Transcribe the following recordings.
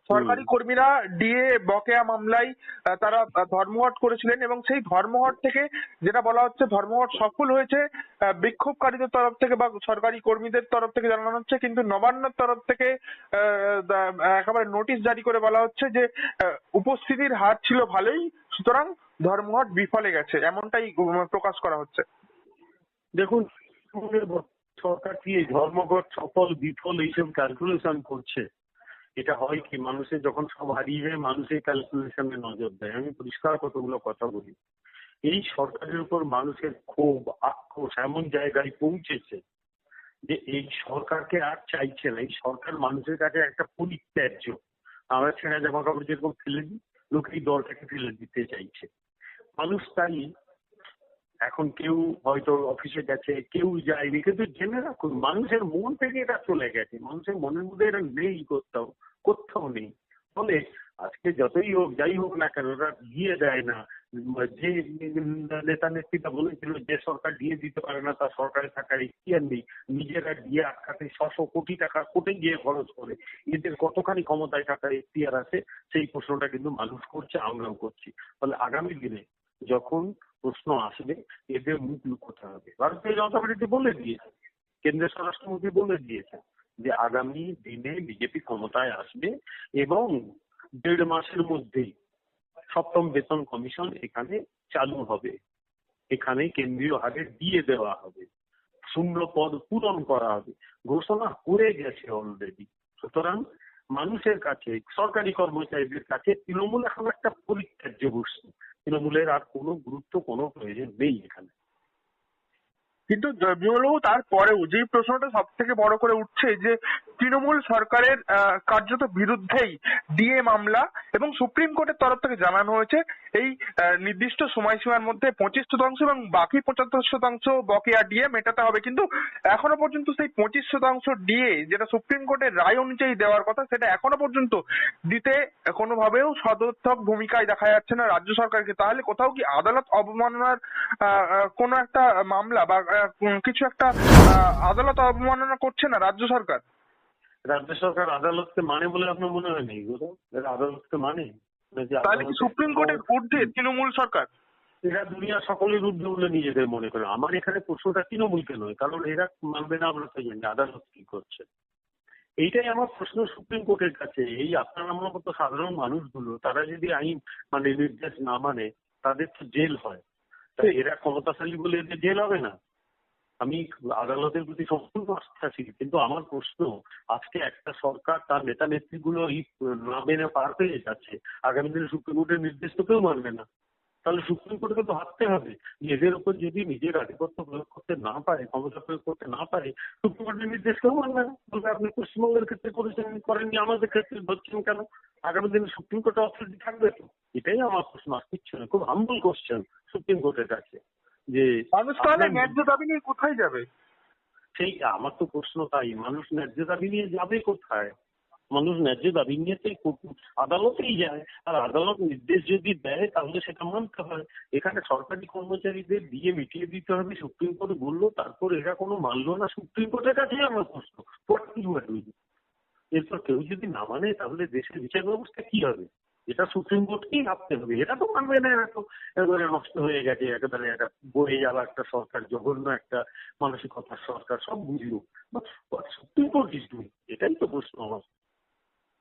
হুম। সরকারি কর্মীরা ডিএ বকেয়া মামলায় তারা ধর্মঘট করেছিলেন এবং সেই ধর্মঘট থেকে যেটা বলা হচ্ছে ধর্মঘট সফল হয়েছে বিক্ষোভকারীদের তরফ থেকে বা সরকারি কর্মীদের তরফ থেকে জানানো হচ্ছে, কিন্তু নবান্নর তরফ থেকে একেবারে নোটিশ জারি করে বলা হচ্ছে যে উপস্থিতির হার ছিল ভালোই, সুতরাং ধর্মঘট বিফলে গেছে, এমনটাই প্রকাশ করা হচ্ছে। দেখুন, সরকার কি এই ধর্মঘট সফল বিফল এইসব ক্যালকুলেশন করছে? এটা হয় কি, মানুষের যখন সব হারিয়ে যায় মানুষের ক্যালকুলেশনে নজর দেয়। আমি পরিষ্কার কতগুলো কথা বলি। এই সরকারের উপর মানুষের ক্ষোভ আক্রোশ এমন জায়গায় পৌঁছেছে যে এই সরকারকে আর চাইছে না। এই সরকার মানুষের কাছে একটা পরিত্যাজ্য। আমরা ছেঁড়া জামা কাপড় যেরকম ফেলে দিই, লোক এই দলটাকে ফেলে দিতে চাইছে। মানুষ তাই এখন কেউ হয়তো অফিসে গেছে, কেউ যায়নি, কিন্তু জেনে রাখুন মানুষের মন থেকে এটা চলে গেছে। মানুষের মনের মধ্যে এটা নেই, কোথাও কোথাও নেই। ফলে আজকে যতই হোক যাই হোক না কেন ওরা দিয়ে দেয় না। যে নেতা নেত্রীরা বলেছিল যে সরকার দিয়ে দিতে পারে না তার সরকারে থাকার ইখতিয়ার নেই, নিজেরা দিয়ে আটকাতে 600 কোটি টাকা কোটে গিয়ে খরচ করে, এদের কতখানি ক্ষমতায় থাকার ইখতিয়ার আছে সেই প্রশ্নটা কিন্তু মানুষ করছে, আমরাও করছি। ফলে আগামী দিনে যখন প্রশ্ন আসবে এদের মুখ লুকোতে হবে। ভারতীয় জনতা পার্টি বলে দিয়েছে, কেন্দ্রীয় স্বরাষ্ট্রমন্ত্রী বলে দিয়েছে যে আগামী দিনে বিজেপি ক্ষমতায় আসবে এবং 1.5 মাসের মধ্যেই সপ্তম বেতন কমিশন এখানে চালু হবে, এখানে কেন্দ্রীয় হারে দিয়ে দেওয়া হবে, শূন্য পদ পূরণ করা হবে, ঘোষণা করে গেছে অলরেডি। সুতরাং মানুষের কাছে, সরকারি কর্মচারীদের কাছে তৃণমূল এখন একটা পরিত্যাজ্য বস্তু। তৃণমূলের আর কোনো গুরুত্ব, কোনো প্রয়োজন নেই এখানে। কিন্তু বিমলবাবু তারপরেও যে প্রশ্নটা সব থেকে বড় করে উঠছে যে তৃণমূল সরকারের কার্যত বিরুদ্ধেই ডিএ মামলা এবং সুপ্রিম কোর্টের তরফ থেকে জানানো হয়েছে এই নির্দিষ্ট সময়সীমার মধ্যে 25% এবং বাকি 75% বকেয়া ডিএ মেটাতে হবে, কিন্তু এখনো পর্যন্ত সেই 25% ডিএ যেটা সুপ্রিম কোর্টের রায় অনুযায়ী দেওয়ার কথা সেটা এখনো পর্যন্ত দিতে কোনোভাবেও সদর্থক ভূমিকায় দেখা যাচ্ছে না রাজ্য সরকারকে। তাহলে কোথাও কি আদালত অবমাননার কোনো একটা মামলা বা কিছু একটা আদালত অবমাননা করছে না রাজ্য সরকার? রাজ্য সরকার আদালতকে মানে বলে আপনার মনে হয় নেই? এরা আদালতকে মানে যে তাহলে কি সুপ্রিম কোর্টের ঊর্ধ্বে তৃণমূল সরকার? এরা দুনিয়া সকলের ঊর্ধ্বে বলে নিজেদের মনে করে। আমার এখানে প্রশ্নটা তৃণমূলকে নয়, কারণ এরা মানবে না আমরা তো জানি আদালত কি করছে। এইটাই আমার প্রশ্ন সুপ্রিম কোর্টের কাছে। এই আপনার আমার মতো সাধারণ মানুষগুলো তারা যদি আইন মানে নির্দেশ না মানে তাদের তো জেল হয়, তাই এরা ক্ষমতাশালী বলে এদের জেল হবে না? আমি আদালতের প্রতি সম্পূর্ণ আস্থাশীল, কিন্তু আমার প্রশ্ন আজকে একটা সরকার তার নেতা নেত্রীগুলো এই না মেনে পার পেয়ে যাচ্ছে, আগামী দিনে সুপ্রিম কোর্টের নির্দেশ তো কেউ মানবে না। তাহলে সুপ্রিম কোর্টকে তো ভাবতে হবে যে এদের উপর যদি নিজের আধিপত্য প্রয়োগ করতে না পারে, ক্ষমতা প্রয়োগ করতে না পারে, সুপ্রিম কোর্টের নির্দেশ কেউ মানবে না। বলবে আপনি পশ্চিমবঙ্গের ক্ষেত্রে করেছেন, করেননি, আমাদের ক্ষেত্রে ধরছেন কেন? আগামী দিনে সুপ্রিম কোর্টের অথরিটি থাকবে তো? এটাই আমার প্রশ্ন, আর কিচ্ছু না। খুব হাম্বল কোশ্চেন সুপ্রিম কোর্টের কাছে যে মানুষ তাহলে ন্যায্য দাবি নিয়ে কোথায় যাবে? সেই আমার তো প্রশ্ন তাই, মানুষ ন্যায্য দাবি নিয়ে যাবে কোথায়? মানুষ ন্যায্য দাবি নিয়ে তো আদালতেই যায়, আর আদালত নির্দেশ যদি দেয় তাহলে সেটা মানতে হয়। এখানে সরকারি কর্মচারীদের দিয়ে মিটিয়ে দিতে হবে সুপ্রিম কোর্ট বললো, তারপর এরা কোনো মানলো না, সুপ্রিম কোর্টের কাছেই আমার প্রশ্ন এরপর কেউ যদি না মানে তাহলে দেশের বিচার ব্যবস্থা কি হবে? এটা সুপ্রিম কোর্টকেই ভাবতে হবে। এটা তো মানবে না, এরা তো একেবারে নষ্ট হয়ে গেছে, একেবারে একটা বয়ে যাওয়া একটা সরকার, জঘন্য একটা মানসিকতার সরকার, সব বুঝলো, সুপ্রিম কোর্ট ইজ ডুইং, এটাই তো প্রশ্ন আমার।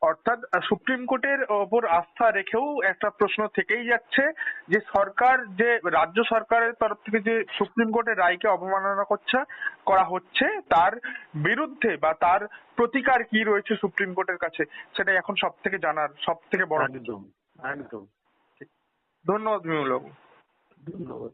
অর্থাৎ সুপ্রিম কোর্টের ওপর আস্থা রেখেও একটা প্রশ্ন থেকেই যাচ্ছে যে সরকার, যে রাজ্য সরকারের তরফ থেকে যে সুপ্রিম কোর্টের রায়কে অবমাননা করা হচ্ছে তার বিরুদ্ধে বা তার প্রতিকার কি রয়েছে সুপ্রিম কোর্টের কাছে, সেটাই এখন সব থেকে জানার সব থেকে বড়। একদম একদম। ধন্যবাদ বিমল বাবু। ধন্যবাদ।